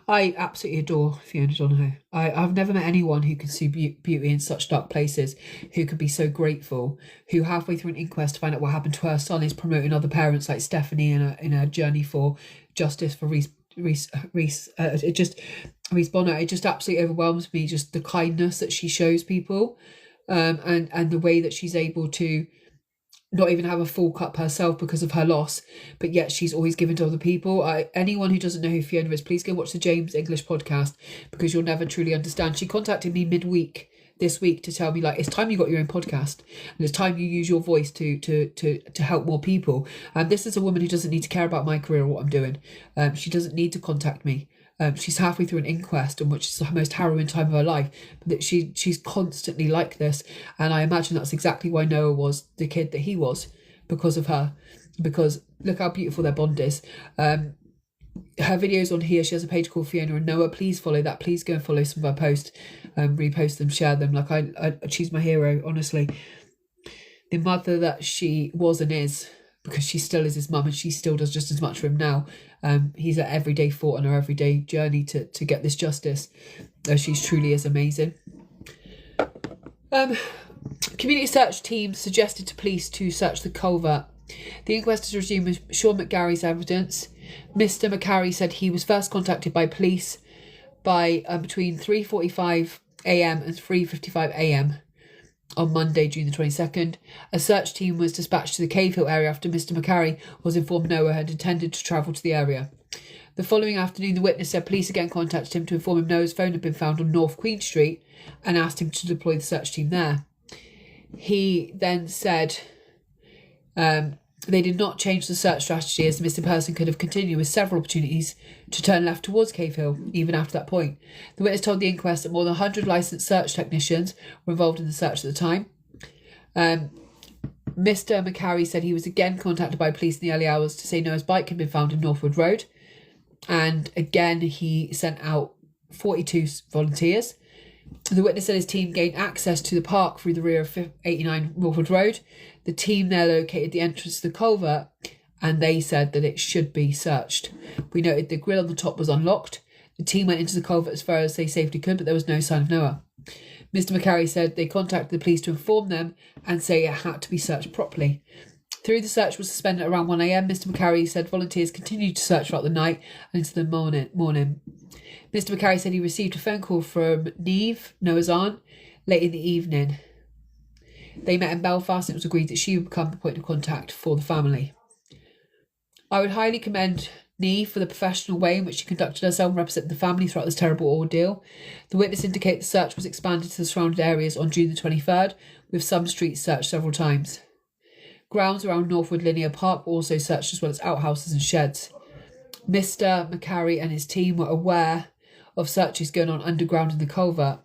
I absolutely adore Fiona Donohoe. I've never met anyone who can see beauty in such dark places, who could be so grateful, who halfway through an inquest to find out what happened to her son is promoting other parents like Stephanie in her journey for justice for Reese Bonner. It just absolutely overwhelms me, just the kindness that she shows people, and the way that she's able to not even have a full cup herself because of her loss, but yet she's always given to other people. Anyone who doesn't know who Fiona is, please go watch the James English podcast, because you'll never truly understand. She contacted me midweek this week to tell me, like, it's time you got your own podcast and it's time you use your voice to help more people. And this is a woman who doesn't need to care about my career or what I'm doing. She doesn't need to contact me. She's halfway through an inquest, and which is the most harrowing time of her life. But she's constantly like this, and I imagine that's exactly why Noah was the kid that he was, because of her. Because look how beautiful their bond is. Her videos on here, she has a page called Fiona and Noah. Please follow that. Please go and follow some of her posts, repost them, share them. Like she's my hero, honestly. The mother that she was and is, because she still is his mum and she still does just as much for him now. He's at everyday fought on her everyday journey to get this justice. She truly is amazing. Community search teams suggested to police to search the culvert. The inquest has resumed with Sean McGarry's evidence. Mr. McCarry said he was first contacted by police by between 3:45 a.m. and 3:55 a.m. On Monday, June the 22nd, a search team was dispatched to the Cave Hill area after Mr. McCarry was informed Noah had intended to travel to the area. The following afternoon, the witness said police again contacted him to inform him Noah's phone had been found on North Queen Street and asked him to deploy the search team there. He then said they did not change the search strategy, as the missing person could have continued with several opportunities to turn left towards Cave Hill, even after that point. The witness told the inquest that more than 100 licensed search technicians were involved in the search at the time. Mr. McCarry said he was again contacted by police in the early hours to say Noah's bike had been found in Northwood Road. And again, he sent out 42 volunteers. The witness said his team gained access to the park through the rear of 89 Northwood Road. The team there located the entrance to the culvert, and they said that it should be searched. We noted the grill on the top was unlocked. The team went into the culvert as far as they safely could, but there was no sign of Noah. Mr. McCarry said they contacted the police to inform them and say it had to be searched properly. Through the search was suspended at around 1 a.m, Mr. McCarry said volunteers continued to search throughout the night and into the morning. Mr. McCarry said he received a phone call from Neve, Noah's aunt, late in the evening. They met in Belfast and it was agreed that she would become the point of contact for the family. I would highly commend Neve for the professional way in which she conducted herself and represented the family throughout this terrible ordeal. The witness indicated the search was expanded to the surrounding areas on June the 23rd, with some streets searched several times. Grounds around Northwood Linear Park were also searched, as well as outhouses and sheds. Mr. McCarry and his team were aware of searches going on underground in the culvert.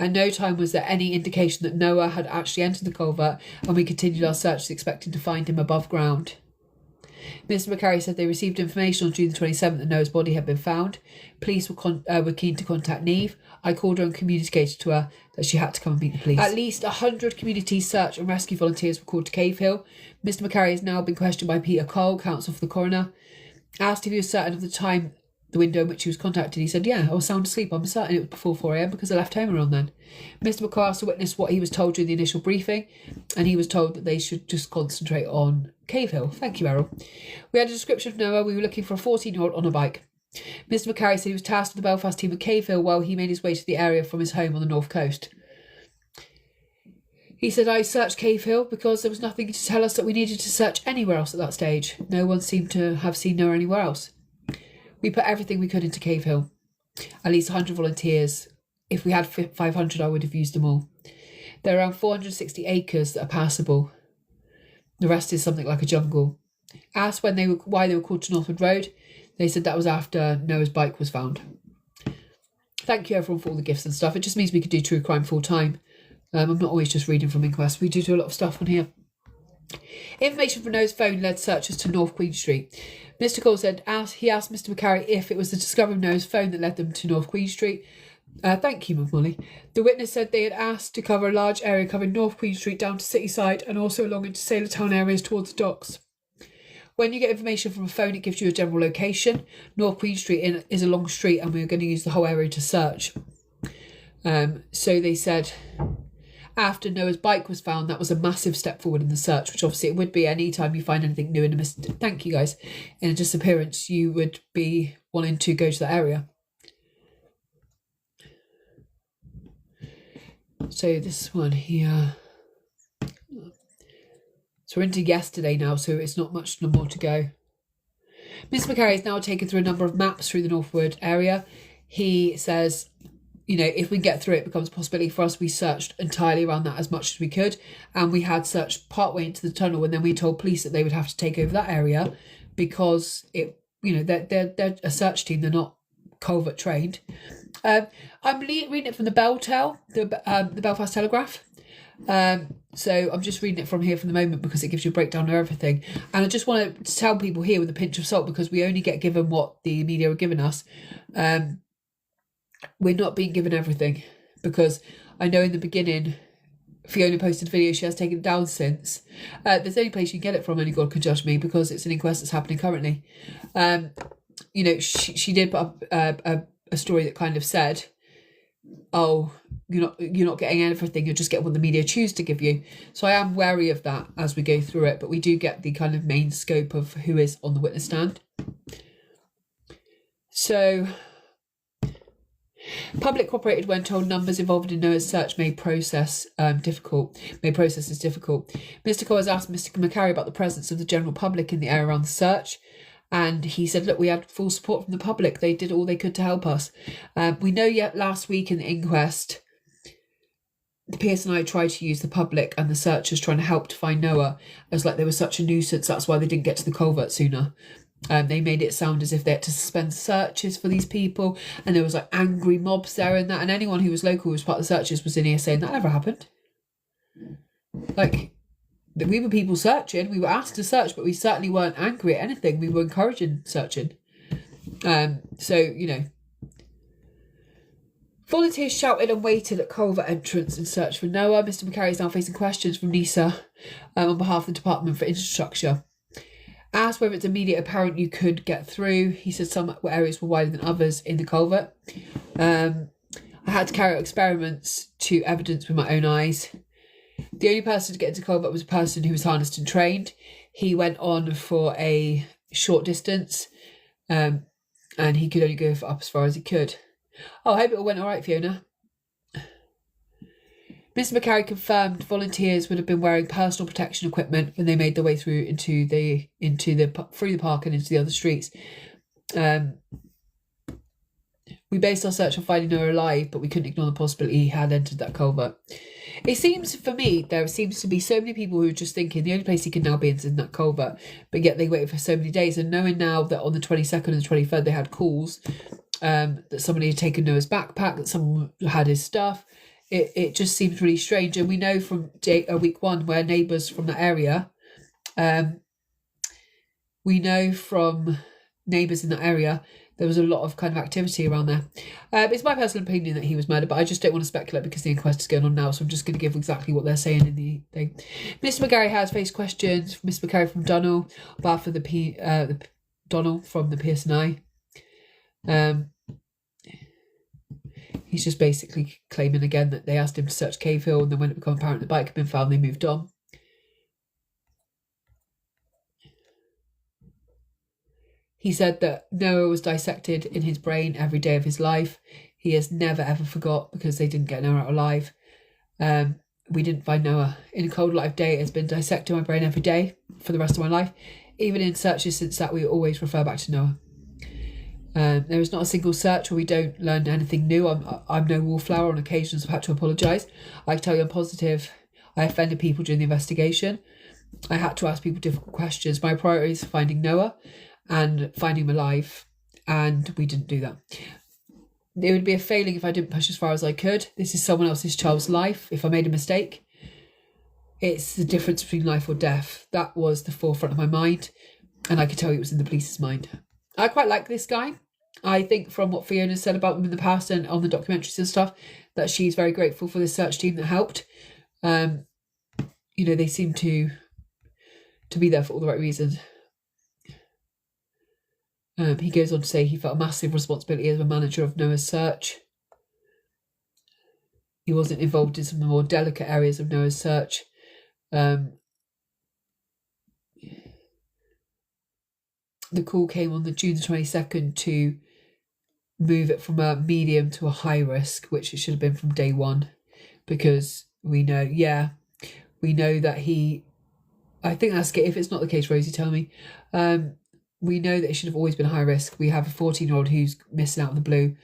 At no time was there any indication that Noah had actually entered the culvert, and we continued our searches expecting to find him above ground. Mr. McCarry said they received information on June the 27th that Noah's body had been found. Police were keen to contact Neve. I called her and communicated to her that she had to come and meet the police. At least 100 community search and rescue volunteers were called to Cave Hill. Mr. McCarry has now been questioned by Peter Cole, counsel for the coroner. Asked if he was certain of the time, the window in which he was contacted, he said, "Yeah, I was sound asleep. I'm certain it was before 4 a.m. because I left home around then." Mr. McCarthy witnessed what he was told during the initial briefing, and he was told that they should just concentrate on Cave Hill. Thank you, Errol. We had a description of Noah. We were looking for a 14-year-old on a bike. Mr. McCarry said he was tasked with the Belfast team at Cave Hill while he made his way to the area from his home on the north coast. He said, "I searched Cave Hill because there was nothing to tell us that we needed to search anywhere else at that stage. No one seemed to have seen Noah anywhere else. We put everything we could into Cave Hill. At least 100 volunteers. If we had 500, I would have used them all. There are around 460 acres that are passable. The rest is something like a jungle." Asked why they were called to Northwood Road, they said that was after Noah's bike was found. Thank you everyone for all the gifts and stuff. It just means we could do true crime full time. I'm not always just reading from Inquest. We do a lot of stuff on here. Information from Noah's phone led searchers to North Queen Street. Mr. Cole said he asked Mr. McCarry if it was the discovery of Noah's phone that led them to North Queen Street. Thank you, Molly. The witness said they had asked to cover a large area covering North Queen Street down to Cityside and also along into Sailor Town areas towards the docks. When you get information from a phone, it gives you a general location. North Queen Street is a long street and we were going to use the whole area to search. So they said after Noah's bike was found, that was a massive step forward in the search, which obviously it would be any time you find anything new in a thank you guys, in a disappearance, you would be wanting to go to that area. So this one here. So we're into yesterday now, so it's not much no more to go. Mr. McCarry is now taken through a number of maps through the Northwood area. He says, if we get through it, becomes a possibility for us. We searched entirely around that as much as we could, and we had searched partway into the tunnel, and then we told police that they would have to take over that area because they're a search team. They're not culvert trained. I'm reading it from the the Belfast Telegraph. So I'm just reading it from here for the moment because it gives you a breakdown of everything. And I just want to tell people here with a pinch of salt, because we only get given what the media are giving us. We're not being given everything, because I know in the beginning Fiona posted a video. She has taken it down since. There's the only place you can get it from, only God can judge me, because it's an inquest that's happening currently. She did put up a story that kind of said, "Oh, you're not getting everything, you'll just get what the media choose to give you." So I am wary of that as we go through it, but we do get the kind of main scope of who is on the witness stand. So Public cooperated when told numbers involved in Noah's search made processes difficult. Mr. Cole has asked Mr. McCarry about the presence of the general public in the area around the search. And he said, look, we had full support from the public. They did all they could to help us. We know yet last week in the inquest, the PSNI tried to use the public and the searchers trying to help to find Noah as like they were such a nuisance. That's why they didn't get to the culvert sooner. They made it sound as if they had to suspend searches for these people, and there was like angry mobs there and that, and anyone who was local who was part of the searches was in here saying that never happened. Like, we were people searching, we were asked to search, but we certainly weren't angry at anything. We were encouraging searching. So, you know, volunteers shouted and waited at culvert entrance in search for Noah. Mr. McCarry is now facing questions from NISA on behalf of the Department for Infrastructure. Asked whether it's immediate apparent you could get through, he said some areas were wider than others in the culvert. I had to carry out experiments to evidence with my own eyes. The only person to get into culvert was a person who was harnessed and trained. He went on for a short distance, and he could only go up as far as he could. Oh, I hope it all went all right, Fiona. Mr. McCarry confirmed volunteers would have been wearing personal protection equipment when they made their way through through the park and into the other streets. We based our search on finding Noah alive, but we couldn't ignore the possibility he had entered that culvert. It seems, for me, there seems to be so many people who are just thinking the only place he can now be is in that culvert, but yet they waited for so many days. And knowing now that on the 22nd and the 23rd they had calls that somebody had taken Noah's backpack, that someone had his stuff, it just seems really strange. And we know from week one where neighbours from that area, there was a lot of kind of activity around there. It's my personal opinion that he was murdered, but I just don't want to speculate because the inquest is going on now, so I'm just going to give exactly what they're saying in the thing. Mr. McCarry has faced questions from Mr. McCarry from Donohoe, on behalf of the Donald from the PSNI. He's just basically claiming again that they asked him to search Cave Hill, and then when it became apparent the bike had been found, they moved on. He said that Noah was dissected in his brain every day of his life. He has never ever forgot because they didn't get Noah out alive. We didn't find Noah. In a cold light of day, it has been dissected in my brain every day for the rest of my life. Even in searches since that, we always refer back to Noah. There is not a single search where we don't learn anything new. I'm no wallflower. On occasions I've had to apologise. I can tell you I'm positive. I offended people during the investigation. I had to ask people difficult questions. My priority is finding Noah and finding him alive, and we didn't do that. It would be a failing if I didn't push as far as I could. This is someone else's child's life. If I made a mistake, it's the difference between life or death. That was the forefront of my mind, and I could tell you it was in the police's mind. I quite like this guy. I think from what Fiona said about them in the past and on the documentaries and stuff, that she's very grateful for the search team that helped. They seem to be there for all the right reasons. He goes on to say he felt a massive responsibility as a manager of Noah's search. He wasn't involved in some of the more delicate areas of Noah's search. The call came on the June the 22nd to move it from a medium to a high risk, which it should have been from day one, because we know that I think that's, if it's not the case, Rosie, tell me. We know that it should have always been high risk. We have a 14-year-old who's missing out of the blue,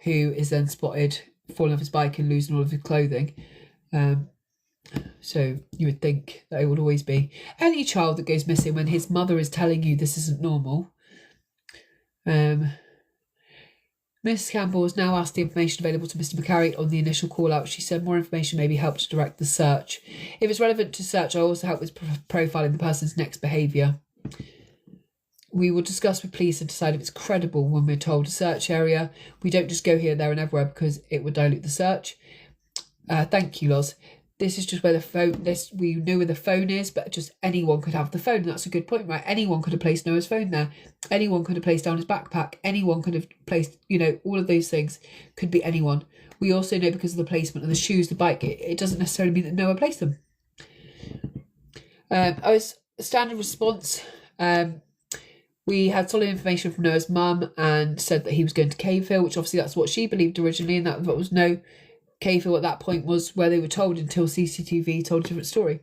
who is then spotted falling off his bike and losing all of his clothing. So you would think that it would always be. Any child that goes missing when his mother is telling you this isn't normal. Miss Campbell has now asked the information available to Mr. McCarry on the initial call out. She said more information may be helped to direct the search. If it's relevant to search, I'll also help with profiling the person's next behaviour. We will discuss with police and decide if it's credible when we're told a search area. We don't just go here, there and everywhere because it would dilute the search. Thank you, Loz. This is just where the phone, we know where the phone is, but just anyone could have the phone. And that's a good point, right? Anyone could have placed Noah's phone there. Anyone could have placed down his backpack. Anyone could have placed, all of those things could be anyone. We also know because of the placement of the shoes, the bike, it doesn't necessarily mean that Noah placed them. Standard response. We had solid information from Noah's mum and said that he was going to Cave Hill, which obviously that's what she believed originally, and that was no Cave Hill at that point was where they were told until CCTV told a different story.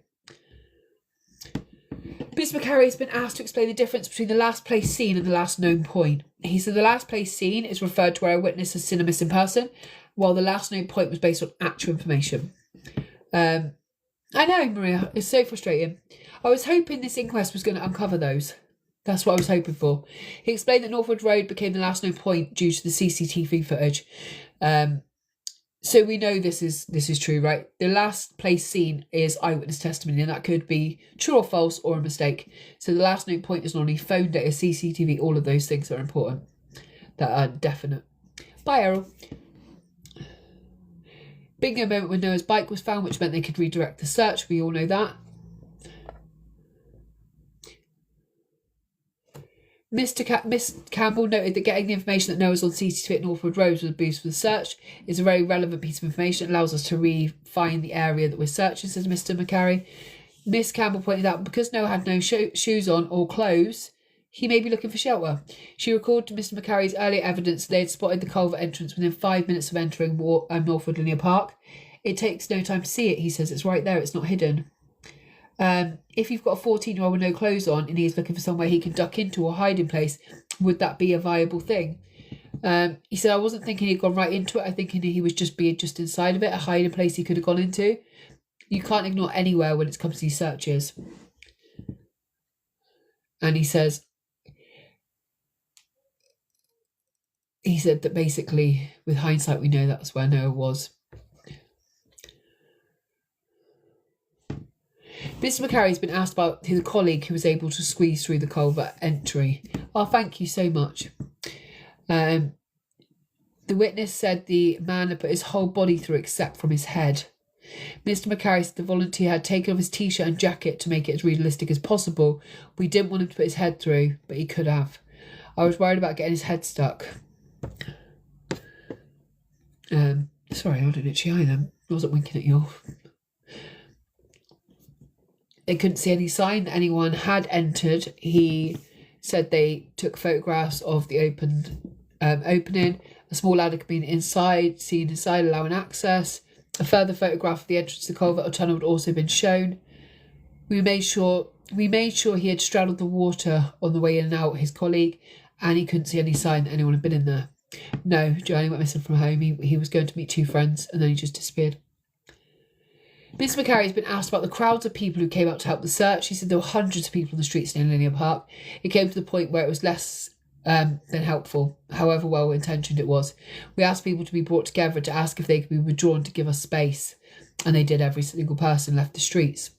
Miss McCarry has been asked to explain the difference between the last place seen and the last known point. He said the last place seen is referred to where a witness has seen a missing person, while the last known point was based on actual information. I know, Maria, it's so frustrating. I was hoping this inquest was going to uncover those. That's what I was hoping for. He explained that Northwood Road became the last known point due to the CCTV footage. So we know this is true, right? The last place seen is eyewitness testimony, and that could be true or false or a mistake. So the last known point is not only phone data, CCTV, all of those things are important. That are definite. Bye, Errol. Bingo moment when Noah's bike was found, which meant they could redirect the search. We all know that. Miss Campbell noted that getting the information that Noah was on CCTV at Northwood Road was a boost for the search. It's a very relevant piece of information. It allows us to refine the area that we're searching, says Mr. McCarry. Miss Campbell pointed out because Noah had no shoes on or clothes, he may be looking for shelter. She recalled to Mr. McCarry's earlier evidence they had spotted the culvert entrance within 5 minutes of entering Northwood Linear Park. It takes no time to see it, he says. It's right there. It's not hidden. If you've got a 14-year-old with no clothes on and he's looking for somewhere he can duck into or hide in place, would that be a viable thing? He said, I wasn't thinking he'd gone right into it. I think he was just inside of it, a hiding place he could have gone into. You can't ignore anywhere when it comes to these searches. And he said that basically, with hindsight, we know that's where Noah was. Mr. McCarry has been asked about his colleague who was able to squeeze through the culvert entry. Oh, thank you so much. The witness said the man had put his whole body through except from his head. Mr. McCarry said the volunteer had taken off his t-shirt and jacket to make it as realistic as possible. We didn't want him to put his head through, but he could have. I was worried about getting his head stuck. Sorry, I had an itchy eye then. I wasn't winking at you. They couldn't see any sign that anyone had entered. He said they took photographs of the opening. A small ladder could be seen inside, allowing access. A further photograph of the entrance to the culvert or tunnel had also been shown. We made sure he had straddled the water on the way in and out, his colleague, and he couldn't see any sign that anyone had been in there. No, Johnny went missing from home. He was going to meet two friends and then he just disappeared. Mr. McCarry has been asked about the crowds of people who came out to help the search. He said there were hundreds of people on the streets near Linear Park. It came to the point where it was less than helpful, however well-intentioned it was. We asked people to be brought together to ask if they could be withdrawn to give us space, and they did. Every single person left the streets.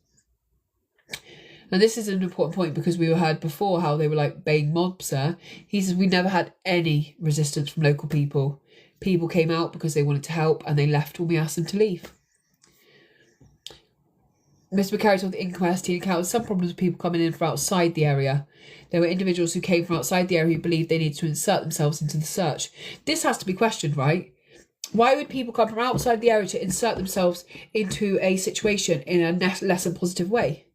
And this is an important point because we heard before how they were like baying mobs there. He says we never had any resistance from local people. People came out because they wanted to help and they left when we asked them to leave. Mr. McCarry told the inquest he encountered some problems with people coming in from outside the area. There were individuals who came from outside the area who believed they needed to insert themselves into the search. This has to be questioned, right? Why would people come from outside the area to insert themselves into a situation in a less than positive way?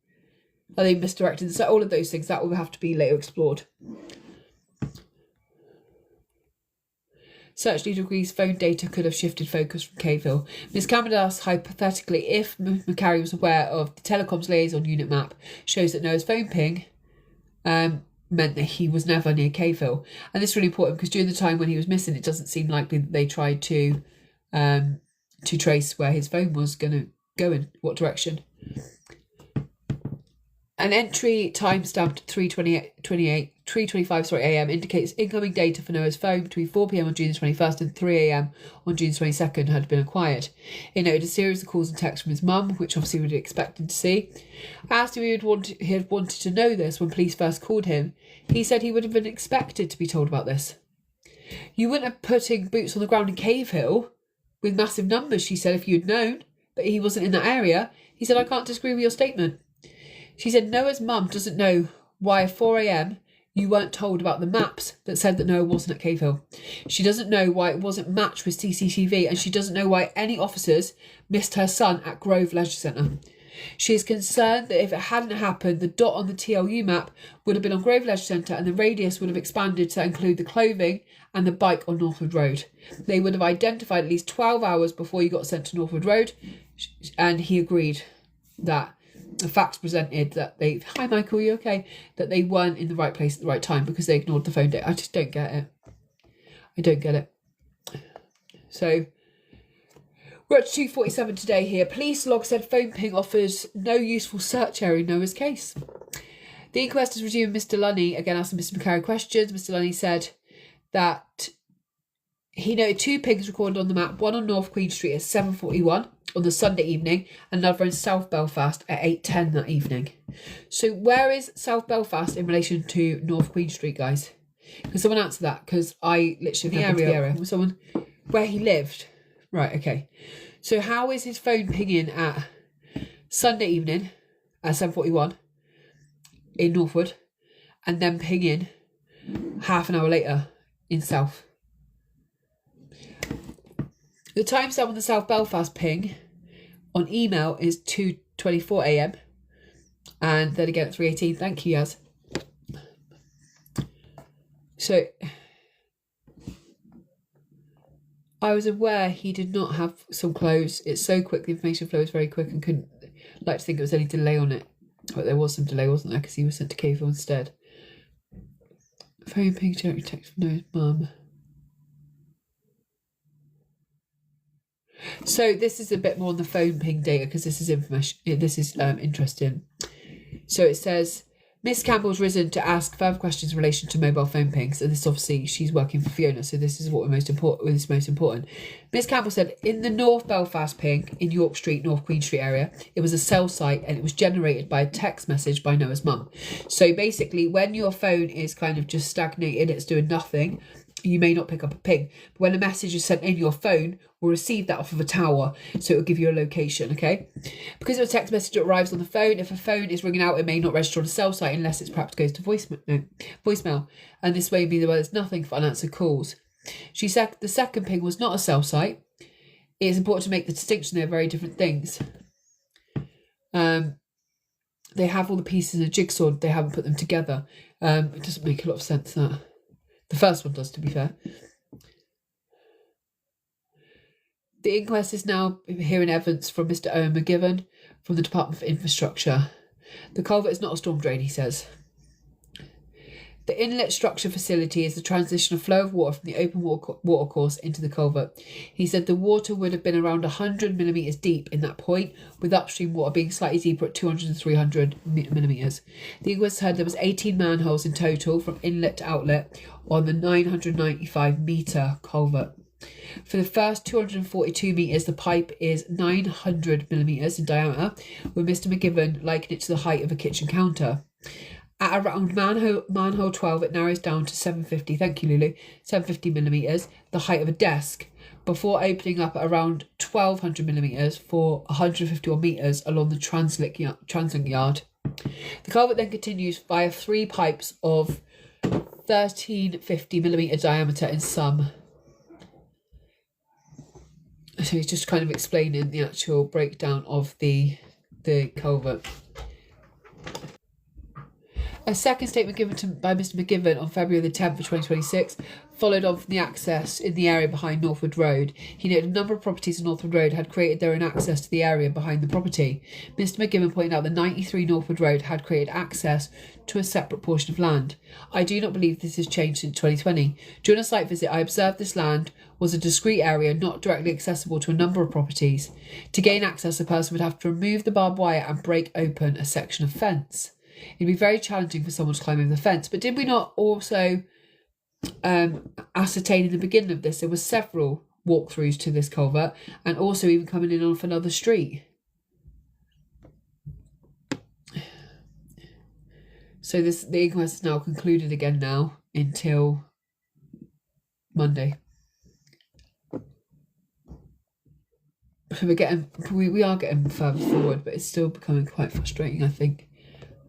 Are they misdirected? So all of those things, that will have to be later explored. Search leader agrees phone data could have shifted focus from Cave Hill. Ms. Cameron asks hypothetically if McCarry was aware of the telecoms liaison unit map shows that Noah's phone ping meant that he was never near Cave Hill. And this is really important because during the time when he was missing, it doesn't seem likely that they tried to trace where his phone was going to go in, what direction. An entry timestamped 3:25 a.m. indicates incoming data for Noah's phone between 4 p.m. on June the 21st and 3 a.m. on June the 22nd had been acquired. It noted a series of calls and texts from his mum, which obviously we would expect him to see. Asked if he had wanted to know this when police first called him, he said he would have been expected to be told about this. You wouldn't have putting boots on the ground in Cave Hill with massive numbers, she said, if you'd known, but he wasn't in that area. He said, I can't disagree with your statement. She said Noah's mum doesn't know why at 4 a.m. you weren't told about the maps that said that Noah wasn't at Cave Hill. She doesn't know why it wasn't matched with CCTV, and she doesn't know why any officers missed her son at Grove Leisure Centre. She is concerned that if it hadn't happened, the dot on the TLU map would have been on Grove Leisure Centre and the radius would have expanded to include the clothing and the bike on Northwood Road. They would have identified at least 12 hours before you got sent to Northwood Road, and he agreed that the facts presented that they... Hi, Michael, you okay? That they weren't in the right place at the right time because they ignored the phone date. I just don't get it. I don't get it. So... we're at 2:47 today here. Police log said phone ping offers no useful search area in Noah's case. The inquest is resuming. Mr. Lunny again asking Mr. McCarry questions. Mr. Lunny said that he noted 2 pings recorded on the map, one on North Queen Street at 7:41 on the Sunday evening, and another in South Belfast at 8:10 that evening. So where is South Belfast in relation to North Queen Street, guys? Can someone answer that? Because I literally the area. Was someone where he lived. Right, okay. So how is his phone pinging at Sunday evening at 7:41 in Northwood and then pinging half an hour later in South? The timestamp on the South Belfast ping on email is 2:24 a.m. and then again at 3:18. Thank you, Yaz. So... I was aware he did not have some clothes. It's so quick, the information flow was very quick and couldn't like to think there was any delay on it. But there was some delay, wasn't there? Because he was sent to Caveville instead. Phone ping Jerry text from Noah's mum. So this is a bit more on the phone ping data because this is information. This is interesting. So it says... Miss Campbell's risen to ask further questions in relation to mobile phone pings, and this obviously she's working for Fiona, so this is what most important. Miss Campbell said in the North Belfast ping in York Street, North Queen Street area, it was a cell site and it was generated by a text message by Noah's mum. So basically, when your phone is kind of just stagnated, it's doing nothing, you may not pick up a ping. But when a message is sent in, your phone will receive that off of a tower, so it will give you a location, okay? Because of a text message that arrives on the phone, if a phone is ringing out, it may not register on a cell site unless it perhaps goes to voicemail. And this may be the way there's nothing for unanswered calls. She said the second ping was not a cell site. It is important to make the distinction. They're very different things. They have all the pieces of jigsaw. They haven't put them together. It doesn't make a lot of sense, that. The first one does, to be fair. The inquest is now hearing evidence from Mr. Owen McGivern from the Department for Infrastructure. The culvert is not a storm drain, he says. The inlet structure facility is the transition of flow of water from the open water course into the culvert. He said the water would have been around 100 millimetres deep in that point, with upstream water being slightly deeper at 200 and 300 millimetres. The inquest heard there was 18 manholes in total from inlet to outlet on the 995 metre culvert. For the first 242 metres, the pipe is 900 millimetres in diameter, with Mr. McGivern likened it to the height of a kitchen counter. At around manhole 12, it narrows down to 750, thank you Lulu, 750 millimetres, the height of a desk, before opening up at around 1200 millimetres for 151 metres along the translink yard. The culvert then continues via 3 pipes of 1350 millimetre diameter in sum. So he's just kind of explaining the actual breakdown of the culvert. A second statement given by Mr. McGivern on February the 10th of 2026 followed on from the access in the area behind Northwood Road. He noted a number of properties on Northwood Road had created their own access to the area behind the property. Mr. McGivern pointed out that 93 Northwood Road had created access to a separate portion of land. I do not believe this has changed since 2020. During a site visit, I observed this land was a discrete area not directly accessible to a number of properties. To gain access, a person would have to remove the barbed wire and break open a section of fence. It'd be very challenging for someone to climb over the fence. But did we not also ascertain in the beginning of this there were several walkthroughs to this culvert and also even coming in off another street? So the inquest is now concluded again now until Monday. We are getting further forward, but it's still becoming quite frustrating, I think.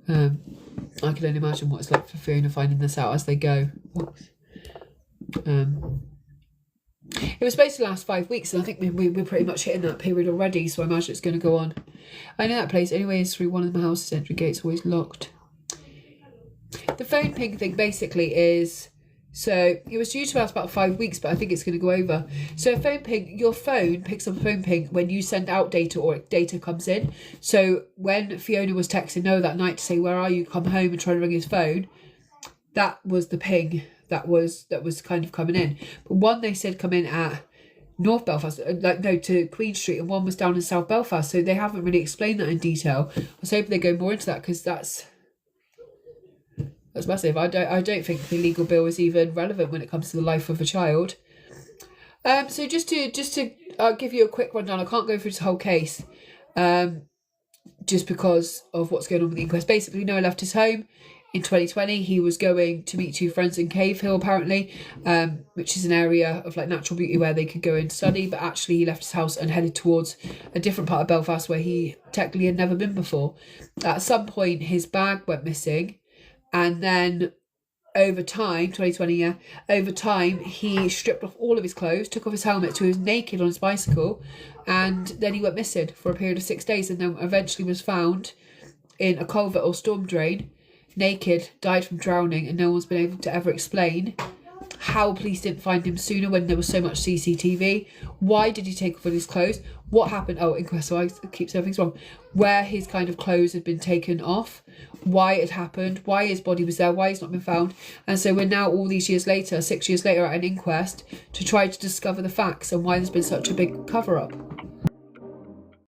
I can only imagine what it's like for Fiona finding this out as they go. It was supposed to last 5 weeks, and I think we're pretty much hitting that period already, so I imagine it's going to go on. I know that place anyway is through one of the house's entry gates, always locked. The phone ping thing basically is, so it was due to last about 5 weeks, but I think it's going to go over. So a phone ping, your phone picks up a phone ping when you send out data or data comes in. So when Fiona was texting Noah that night to say, where are you, come home, and trying to ring his phone, that was the ping that was kind of coming in. But one they said come in at North Belfast, to Queen Street, and one was down in South Belfast. So they haven't really explained that in detail. I was hoping they go more into that, because that's massive. I don't think the legal bill is even relevant when it comes to the life of a child. So just to give you a quick rundown, I can't go through this whole case, just because of what's going on with the inquest. Basically, Noah left his home in 2020. He was going to meet two friends in Cave Hill, apparently, which is an area of like natural beauty where they could go and study. But actually, he left his house and headed towards a different part of Belfast where he technically had never been before. At some point, his bag went missing. And then over time, 2020, over time, he stripped off all of his clothes, took off his helmet, so he was naked on his bicycle, and then he went missing for a period of 6 days, and then eventually was found in a culvert or storm drain, naked, died from drowning, and no one's been able to ever explain how police didn't find him sooner when there was so much CCTV. Why did he take off all his clothes? What happened? Oh, inquest, so I keep saying things wrong. Where his kind of clothes had been taken off, why it happened, why his body was there, why he's not been found. And so we're now all these years later, 6 years later, at an inquest to try to discover the facts and why there's been such a big cover-up.